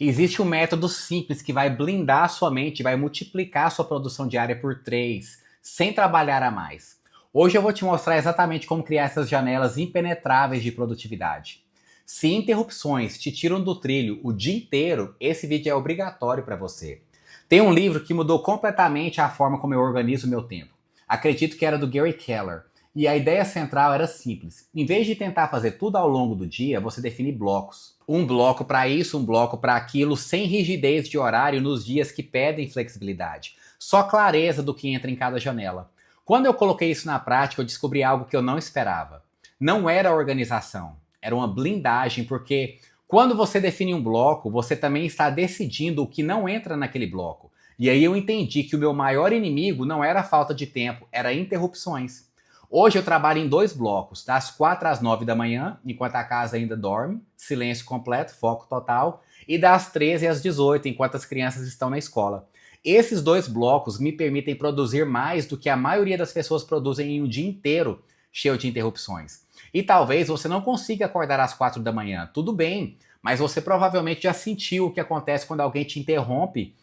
Existe um método simples que vai blindar a sua mente, vai multiplicar a sua produção diária por 3, sem trabalhar a mais. Hoje eu vou te mostrar exatamente como criar essas janelas impenetráveis de produtividade. Se interrupções te tiram do trilho o dia inteiro, esse vídeo é obrigatório para você. Tem um livro que mudou completamente a forma como eu organizo o meu tempo. Acredito que era do Gary Keller. E a ideia central era simples. Em vez de tentar fazer tudo ao longo do dia, você define blocos. Um bloco para isso, um bloco para aquilo, sem rigidez de horário nos dias que pedem flexibilidade. Só clareza do que entra em cada janela. Quando eu coloquei isso na prática, eu descobri algo que eu não esperava. Não era organização, era uma blindagem, porque quando você define um bloco, você também está decidindo o que não entra naquele bloco. E aí eu entendi que o meu maior inimigo não era a falta de tempo, era interrupções. Hoje eu trabalho em 2 blocos, das 4 às 9 da manhã, enquanto a casa ainda dorme, silêncio completo, foco total, e das 13 às 18, enquanto as crianças estão na escola. Esses 2 blocos me permitem produzir mais do que a maioria das pessoas produzem em um dia inteiro, cheio de interrupções. E talvez você não consiga acordar às 4 da manhã, tudo bem, mas você provavelmente já sentiu o que acontece quando alguém te interrompe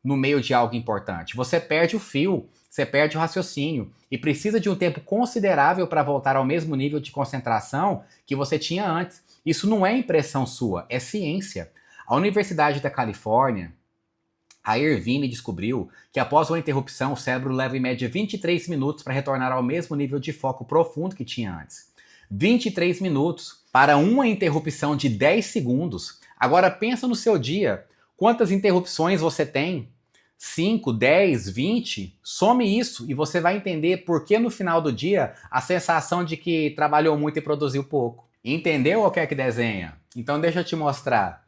no meio de algo importante. Você perde o fio, você perde o raciocínio e precisa de um tempo considerável para voltar ao mesmo nível de concentração que você tinha antes. Isso não é impressão sua, é ciência. A Universidade da Califórnia, a Irvine, descobriu que após uma interrupção, o cérebro leva em média 23 minutos para retornar ao mesmo nível de foco profundo que tinha antes. 23 minutos para uma interrupção de 10 segundos. Agora pensa no seu dia. Quantas interrupções você tem? 5, 10, 20? Some isso e você vai entender por que no final do dia a sensação de que trabalhou muito e produziu pouco. Entendeu ou quer que desenha? Então deixa eu te mostrar.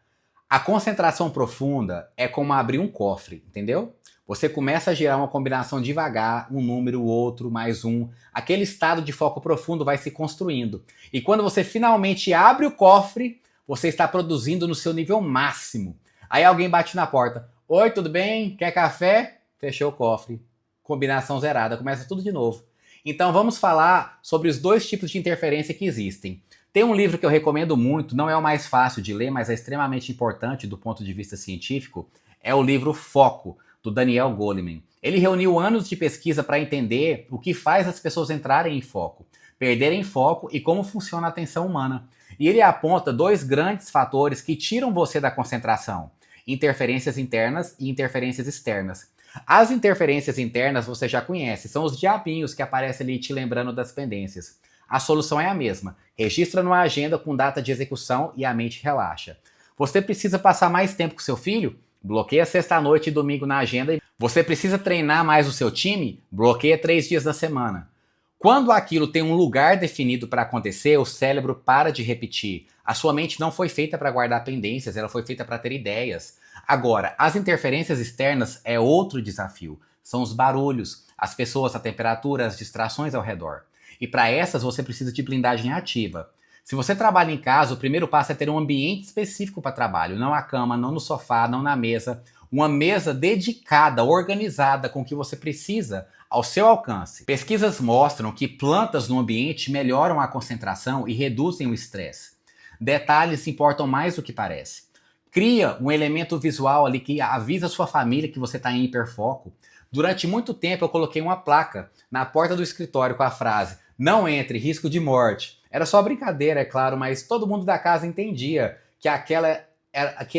A concentração profunda é como abrir um cofre, entendeu? Você começa a girar uma combinação devagar, um número, outro, mais um. Aquele estado de foco profundo vai se construindo. E quando você finalmente abre o cofre, você está produzindo no seu nível máximo. Aí alguém bate na porta. Oi, tudo bem? Quer café? Fechou o cofre. Combinação zerada. Começa tudo de novo. Então vamos falar sobre os 2 tipos de interferência que existem. Tem um livro que eu recomendo muito, não é o mais fácil de ler, mas é extremamente importante do ponto de vista científico. É o livro Foco, do Daniel Goleman. Ele reuniu anos de pesquisa para entender o que faz as pessoas entrarem em foco, perderem foco e como funciona a atenção humana. E ele aponta 2 grandes fatores que tiram você da concentração: interferências internas e interferências externas. As interferências internas você já conhece, são os diabinhos que aparecem ali te lembrando das pendências. A solução é a mesma. Registra numa agenda com data de execução e a mente relaxa. Você precisa passar mais tempo com seu filho? Bloqueia sexta-noite e domingo na agenda. Você precisa treinar mais o seu time? Bloqueia 3 dias da semana. Quando aquilo tem um lugar definido para acontecer, o cérebro para de repetir. A sua mente não foi feita para guardar pendências, ela foi feita para ter ideias. Agora, as interferências externas é outro desafio. São os barulhos, as pessoas, a temperatura, as distrações ao redor. E para essas você precisa de blindagem ativa. Se você trabalha em casa, o primeiro passo é ter um ambiente específico para trabalho. Não a cama, não no sofá, não na mesa. Uma mesa dedicada, organizada, com o que você precisa ao seu alcance. Pesquisas mostram que plantas no ambiente melhoram a concentração e reduzem o estresse. Detalhes importam mais do que parece. Cria um elemento visual ali que avisa a sua família que você está em hiperfoco. Durante muito tempo eu coloquei uma placa na porta do escritório com a frase: "Não entre, risco de morte". Era só brincadeira, é claro, mas todo mundo da casa entendia que aquele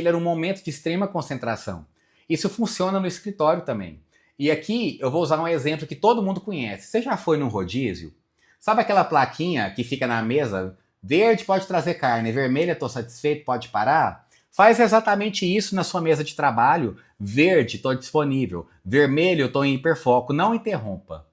era um momento de extrema concentração. Isso funciona no escritório também. E aqui eu vou usar um exemplo que todo mundo conhece. Você já foi num rodízio? Sabe aquela plaquinha que fica na mesa? Verde pode trazer carne, vermelha estou satisfeito, pode parar? Faz exatamente isso na sua mesa de trabalho. Verde, estou disponível. Vermelho, estou em hiperfoco. Não interrompa.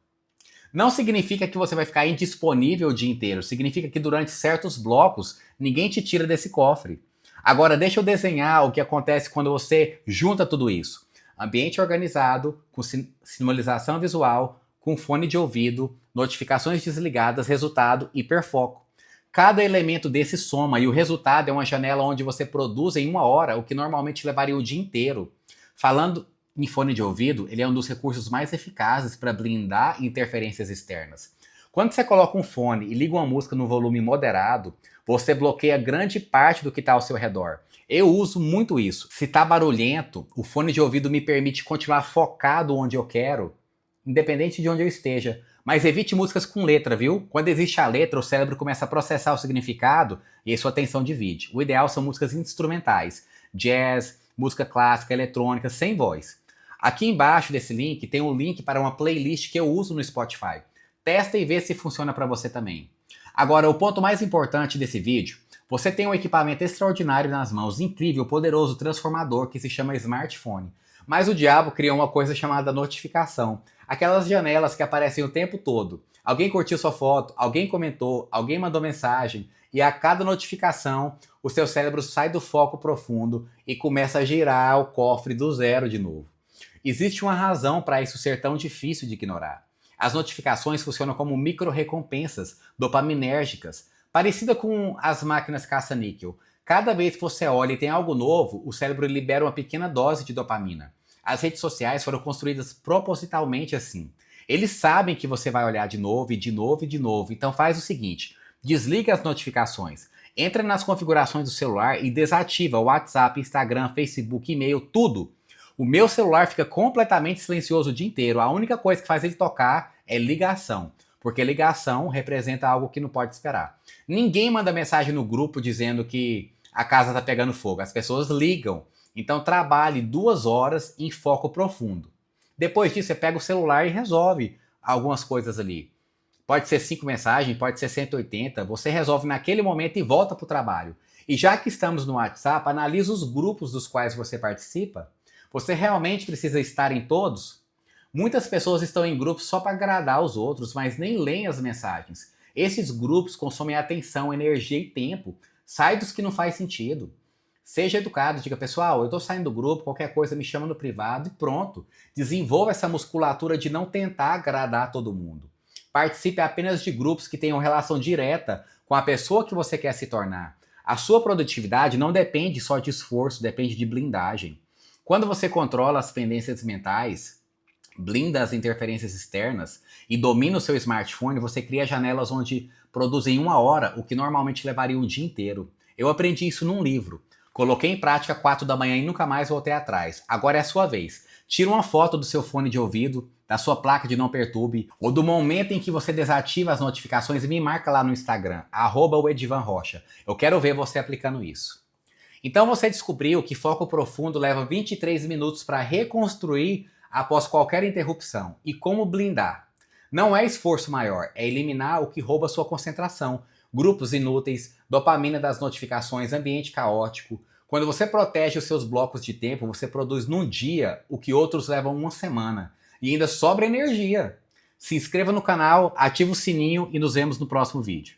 Não significa que você vai ficar indisponível o dia inteiro. Significa que durante certos blocos, ninguém te tira desse cofre. Agora, deixa eu desenhar o que acontece quando você junta tudo isso. Ambiente organizado, com sinalização visual, com fone de ouvido, notificações desligadas, resultado, hiperfoco. Cada elemento desse soma e o resultado é uma janela onde você produz em 1 hora o que normalmente levaria o dia inteiro. Falando em fone de ouvido, ele é um dos recursos mais eficazes para blindar interferências externas. Quando você coloca um fone e liga uma música no volume moderado, você bloqueia grande parte do que está ao seu redor. Eu uso muito isso. Se está barulhento, o fone de ouvido me permite continuar focado onde eu quero, independente de onde eu esteja. Mas evite músicas com letra, viu? Quando existe a letra, o cérebro começa a processar o significado e aí sua atenção divide. O ideal são músicas instrumentais, jazz, música clássica, eletrônica, sem voz. Aqui embaixo desse link tem um link para uma playlist que eu uso no Spotify. Testa e vê se funciona para você também. Agora, o ponto mais importante desse vídeo, você tem um equipamento extraordinário nas mãos, incrível, poderoso, transformador, que se chama smartphone. Mas o diabo criou uma coisa chamada notificação. Aquelas janelas que aparecem o tempo todo. Alguém curtiu sua foto, alguém comentou, alguém mandou mensagem, e a cada notificação, o seu cérebro sai do foco profundo e começa a girar o cofre do zero de novo. Existe uma razão para isso ser tão difícil de ignorar. As notificações funcionam como micro-recompensas dopaminérgicas, parecida com as máquinas caça-níquel. Cada vez que você olha e tem algo novo, o cérebro libera uma pequena dose de dopamina. As redes sociais foram construídas propositalmente assim. Eles sabem que você vai olhar de novo e de novo e de novo. Então faz o seguinte, desliga as notificações. Entra nas configurações do celular e desativa o WhatsApp, Instagram, Facebook, e-mail, tudo. O meu celular fica completamente silencioso o dia inteiro. A única coisa que faz ele tocar é ligação. Porque ligação representa algo que não pode esperar. Ninguém manda mensagem no grupo dizendo que a casa está pegando fogo. As pessoas ligam. Então trabalhe 2 horas em foco profundo. Depois disso, você pega o celular e resolve algumas coisas ali. Pode ser 5 mensagens, pode ser 180. Você resolve naquele momento e volta para o trabalho. E já que estamos no WhatsApp, analisa os grupos dos quais você participa. Você realmente precisa estar em todos? Muitas pessoas estão em grupos só para agradar os outros, mas nem leem as mensagens. Esses grupos consomem atenção, energia e tempo. Sai dos que não faz sentido. Seja educado, diga, pessoal, eu estou saindo do grupo, qualquer coisa me chama no privado e pronto. Desenvolva essa musculatura de não tentar agradar todo mundo. Participe apenas de grupos que tenham relação direta com a pessoa que você quer se tornar. A sua produtividade não depende só de esforço, depende de blindagem. Quando você controla as pendências mentais, blinda as interferências externas e domina o seu smartphone, você cria janelas onde produz em 1 hora o que normalmente levaria um dia inteiro. Eu aprendi isso num livro. Coloquei em prática 4 da manhã e nunca mais voltei atrás. Agora é a sua vez. Tira uma foto do seu fone de ouvido, da sua placa de não perturbe, ou do momento em que você desativa as notificações e me marca lá no Instagram, @o_edivanrocha. Eu quero ver você aplicando isso. Então você descobriu que foco profundo leva 23 minutos para reconstruir após qualquer interrupção. E como blindar? Não é esforço maior, é eliminar o que rouba sua concentração. Grupos inúteis, dopamina das notificações, ambiente caótico. Quando você protege os seus blocos de tempo, você produz num dia o que outros levam 1 semana. E ainda sobra energia. Se inscreva no canal, ative o sininho e nos vemos no próximo vídeo.